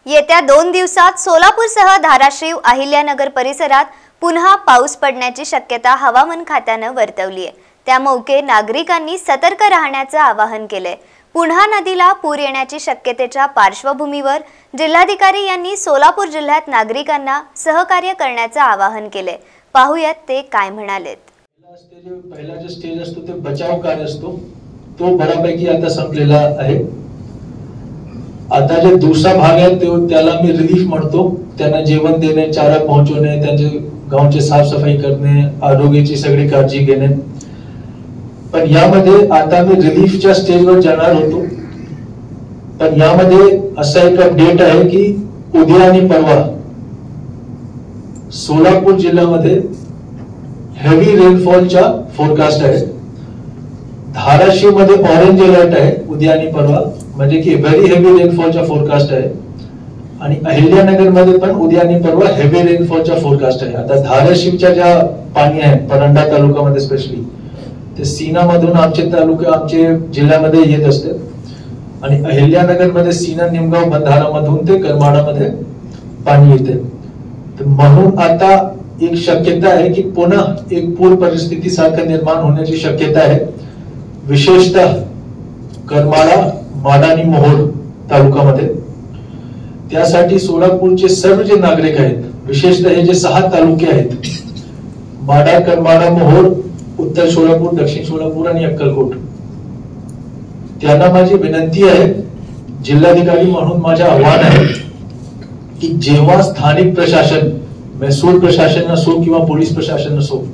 येत्या 2 दिवसात सोलापूरसह धाराशिव अहिल्यानगर परिसरात पुन्हा पाऊस पडण्याची शक्यता हवामान खात्याने वर्तवली आहे। त्यामुळे नागरिकांनी सतर्क राहण्याचे आवाहन केले। पुन्हा नदीला पूर येण्याची शक्यतेच्या पार्श्वभूमीवर जिल्हाधिकारी यांनी सोलापूर जिल्ह्यात नागरिकांना सहकार्य करण्याचे आवाहन केले। पाहूयात ते काय म्हणालेत। पहिला जो स्टेज असतो ते बचाव कार्य असतो, तो बऱ्यापैकी आता संपलेला आहे। आता जे दुसरा भाग आहे त्याला मी रिलीफ म्हणतो। त्यांना जेवण देणे, चारा पोहोचवणे, त्यांचे गावचे साफसफाई करणे, आरोग्याची सगळी काळजी घेणे। पण यामध्ये आता मी रिलीफच्या स्टेजवर जाणार होतो। पण यामध्ये असा एक अपडेट आहे की उद्या आणि परवा सोलापूर जिल्ह्यामध्ये हेवी रेनफॉलचा फोरकास्ट आहे। धाराशिव मध्ये ऑरेंज अलर्ट आहे उद्या आणि परवा, म्हणजे की व्हेरी हेवी रेनफॉलचा फोरकास्ट आहे। आणि अहिल्यानगर मध्ये पण उद्या आणि परवा हेवी रेनफॉलचा फोरकास्ट आहे। आता धाराशिवच्या ज्या पाणी आहे परंडा तालुक्यामध्ये स्पेशली ते सीना मधून आमचे जिल्ह्यामध्ये येत असते, आणि अहिल्यानगर मध्ये सीना, निमगाव, बंधारा मधून ते करमाडामध्ये पाणी येते। तर म्हणून आता एक शक्यता आहे की पुन्हा एक पूर परिस्थिती सारखं निर्माण होण्याची शक्यता आहे, विशेषतः करमाडा, माडा आणि मोहोळ तालुक्यामध्ये। त्यासाठी सोलापूरचे सर्व जे नागरिक आहेत, विशेषतः हे जे 6 तालुके आहेत, माडा, करमाडा, मोहोळ, उत्तर सोलापूर, दक्षिण सोलापूर आणि अक्कलकोट, त्यांना माझी विनंती आहे, जिल्हाधिकारी म्हणून माझे आव्हान आहे की जेव्हा स्थानिक प्रशासन, महसूल प्रशासन असो किंवा पोलीस प्रशासन असो,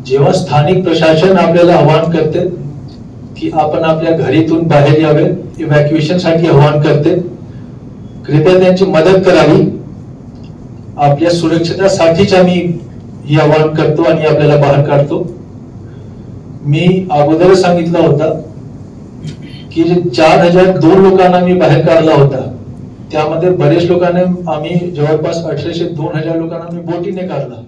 जेव्हा स्थानिक प्रशासन आपल्याला आवाहन करते की आपण आपल्या घरातून बाहेर यावे, इव्हॅक्युएशन साठी आवाहन करते, कृपया त्यांची मदत करावी। आपल्या सुरक्षेसाठीच आम्ही ही आवाहन करतो आणि आपल्याला बाहेर काढतो। मी अगोदर सांगितलं होता की जे 4002 लोकांना मी बाहेर काढला होता, त्यामध्ये बरेच लोकांना आम्ही जवळपास 1800 2000 लोकांना मी बोटीने काढला।